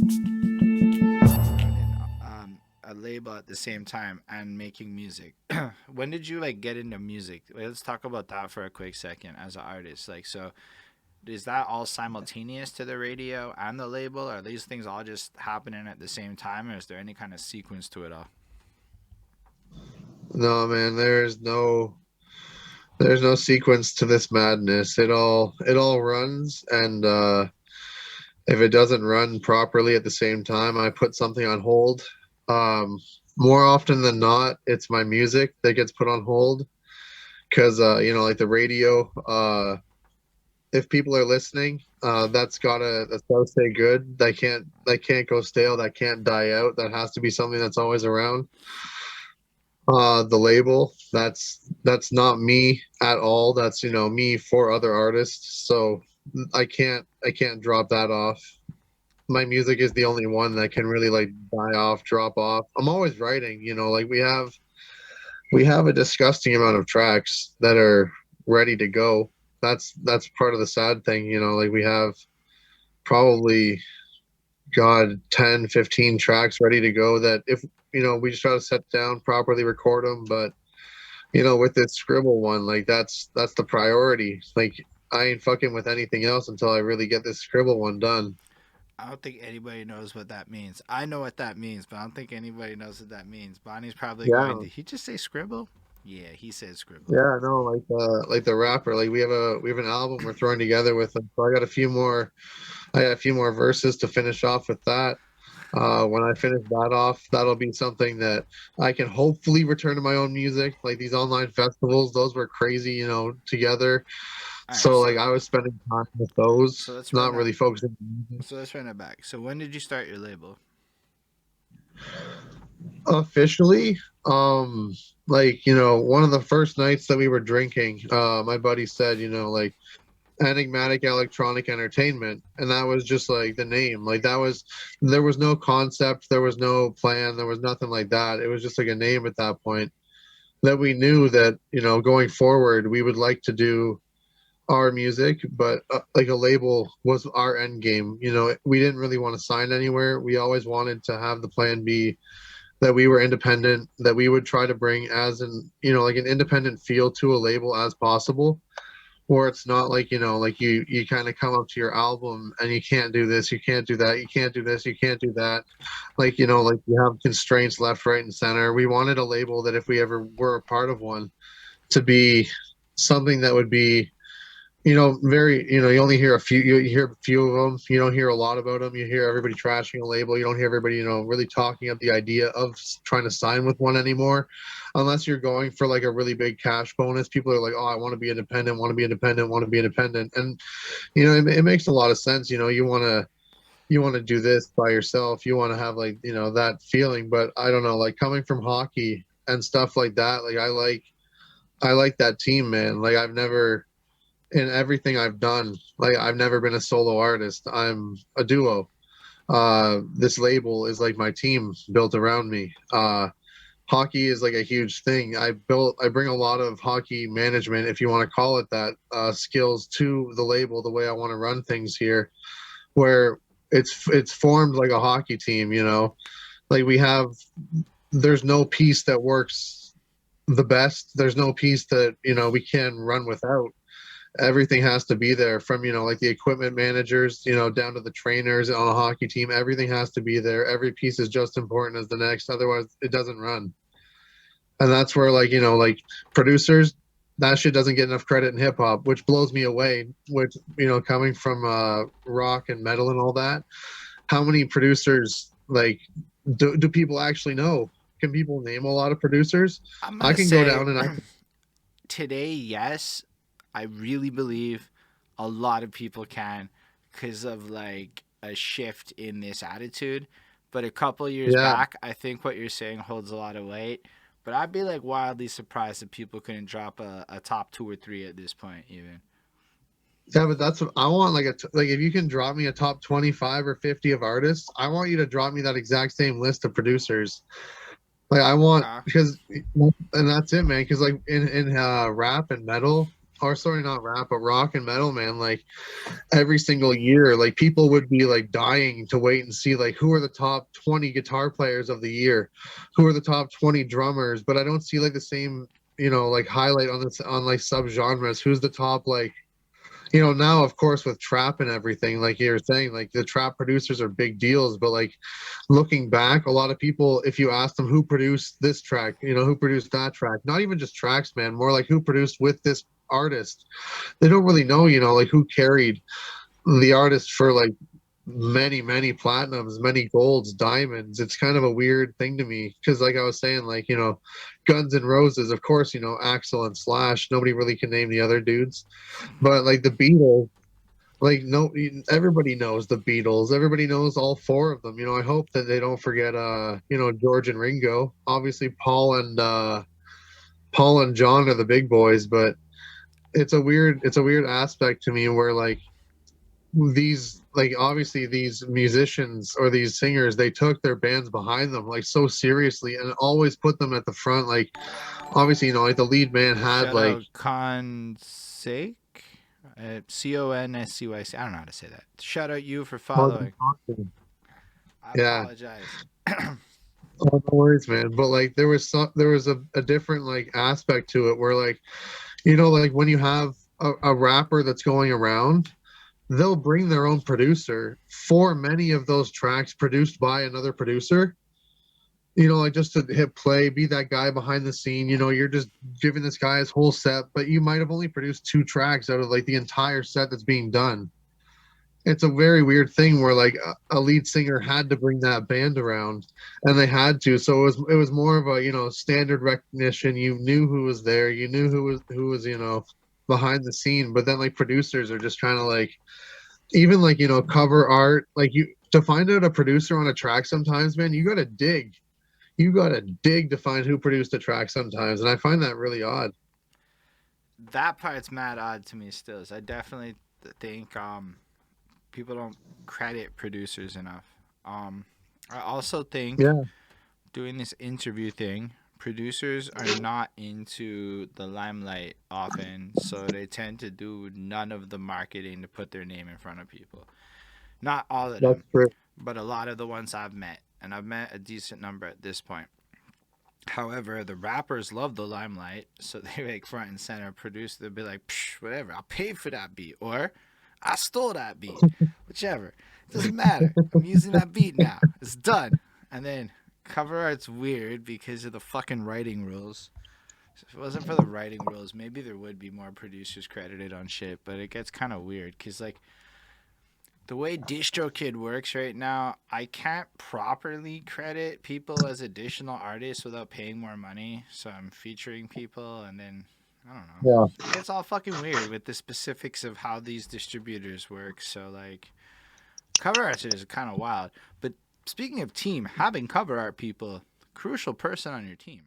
running a label at the same time and making music. When did you like get into music? Let's talk about that for a quick second as an artist. Like, so is that all simultaneous to the radio and the label? Are these things all just happening at the same time, or is there any kind of sequence to it all? No, man, there's no sequence to this madness. It all runs, and if it doesn't run properly at the same time, I put something on hold. Um, More often than not, it's my music that gets put on hold because like the radio, if people are listening, that's gotta stay good. That can't go stale. That can't die out. That has to be something that's always around. The label, that's not me at all. That's me for other artists. So I can't drop that off. My music is the only one that can really like die off, drop off. I'm always writing, like we have a disgusting amount of tracks that are ready to go. That's part of the sad thing, like we have probably God 10, 15 tracks ready to go that if we just try to set down, properly record them, but with this Skribbal one, like that's the priority. Like I ain't fucking with anything else until I really get this Skribbal one done. I don't think anybody knows what that means. I know what that means, but I don't think anybody knows what that means. Bonnie's probably going, Yeah, did he just say scribble? Yeah, he said scribble. yeah, no, like the rapper, like we have an album we're throwing together with him. So I got a few more verses to finish off with that. When I finish that off, that'll be something that I can hopefully return to my own music. Like these online festivals, those were crazy, together. All right, So like I was spending time with those, so let's run not that. really focusing on music. So let's run it back. So when did you start your label? Officially, like, one of the first nights that we were drinking, my buddy said, like Enigmatic Electronic Entertainment, and that was just like the name. Like there was no concept, there was no plan, there was nothing like that. It was just like a name at that point that we knew that, going forward, we would like to do our music, but like a label was our end game. We didn't really want to sign anywhere. We always wanted to have the plan B that we were independent, that we would try to bring as an, like an independent feel to a label as possible, where it's not like, like you kind of come up to your album and you can't do this, you can't do that, you can't do this, you can't do that. Like, like you have constraints left, right, and center. We wanted a label that if we ever were a part of one to be something that would be very, you only hear a few, you hear a few of them. You don't hear a lot about them. You hear everybody trashing a label. You don't hear everybody, really talking up the idea of trying to sign with one anymore, unless you're going for like a really big cash bonus. People are like, oh, I want to be independent, want to be independent, want to be independent, and it makes a lot of sense. You want to do this by yourself. You want to have like that feeling. But I don't know, like coming from hockey and stuff like that. Like I like that team, man. Like I've never in everything I've done. Like I've never been a solo artist. I'm a duo. This label is like my team built around me. Hockey is like a huge thing. I bring a lot of hockey management, if you want to call it that, skills to the label, the way I want to run things here, where it's formed like a hockey team, like there's no piece that works the best. There's no piece that, we can run without. Everything has to be there, from like the equipment managers, down to the trainers on a hockey team. Everything has to be there. Every piece is just important as the next, otherwise it doesn't run. And that's where, like, like producers, that shit doesn't get enough credit in hip hop, which blows me away. Which, coming from rock and metal and all that, how many producers, like, do people actually know? Can people name a lot of producers? I'm I gonna can go say down and I today, yes. I really believe a lot of people can because of like a shift in this attitude. But a couple years yeah. back, I think what you're saying holds a lot of weight. But I'd be like wildly surprised if people couldn't drop a top two or three at this point, even. Yeah, but that's what I want. Like if you can drop me a top 25 or 50 of artists, I want you to drop me that exact same list of producers. Like I want, Okay. because, and that's it, man. Because like in rap and metal, or sorry, not rap, but rock and metal, man. Like every single year, like people would be like dying to wait and see like who are the top 20 guitar players of the year, who are the top 20 drummers. But I don't see like the same, like highlight on this on like subgenres. Who's the top like now of course with trap and everything, like you're saying, like the trap producers are big deals, but like looking back, a lot of people, if you ask them who produced this track, who produced that track, not even just tracks, man, more like who produced with this artist, they don't really know, like who carried the artist for like many platinums, many golds, diamonds. It's kind of a weird thing to me because like I was saying, like Guns N' Roses, of course, Axl and Slash, nobody really can name the other dudes, but like the Beatles, like no, everybody knows the Beatles, everybody knows all four of them. I hope that they don't forget George and Ringo. Obviously Paul and John are the big boys, but it's a weird aspect to me where like these, like obviously these musicians or these singers, they took their bands behind them like so seriously and always put them at the front. Like obviously, like the lead man had Shout like out Consake, Conscyc. I don't know how to say that. Shout out you for following. I yeah. apologize. Oh, no worries, man. But like there was a different like aspect to it where like like when you have a rapper that's going around, they'll bring their own producer for many of those tracks produced by another producer. Like just to hit play, be that guy behind the scene. You're just giving this guy his whole set, but you might have only produced two tracks out of like the entire set that's being done. It's a very weird thing where like a lead singer had to bring that band around, and they had to. So it was more of a standard recognition. You knew who was there. You knew who was behind the scene. But then like producers are just trying to like even like cover art. Like you to find out a producer on a track sometimes, man, you gotta dig. You gotta dig to find who produced a track sometimes, and I find that really odd. That part's mad odd to me still. Is I definitely think people don't credit producers enough. I also think Yeah, doing this interview thing, producers are not into the limelight often, so they tend to do none of the marketing to put their name in front of people. Not all of that's them, true. but a lot of the ones I've met, and I've met a decent number at this point. However, the rappers love the limelight, so they make front and center produce. They'll be like, Psh, whatever, I'll pay for that beat, or I stole that beat, whichever. It doesn't matter. I'm using that beat now. It's done. And then cover art's weird because of the fucking writing rules. If it wasn't for the writing rules, maybe there would be more producers credited on shit. But it gets kind of weird because like the way DistroKid works right now, I can't properly credit people as additional artists without paying more money. So I'm featuring people, and then I don't know. Yeah. It gets all fucking weird with the specifics of how these distributors work. So like, cover art is kind of wild. But speaking of team, having cover art people, crucial person on your team.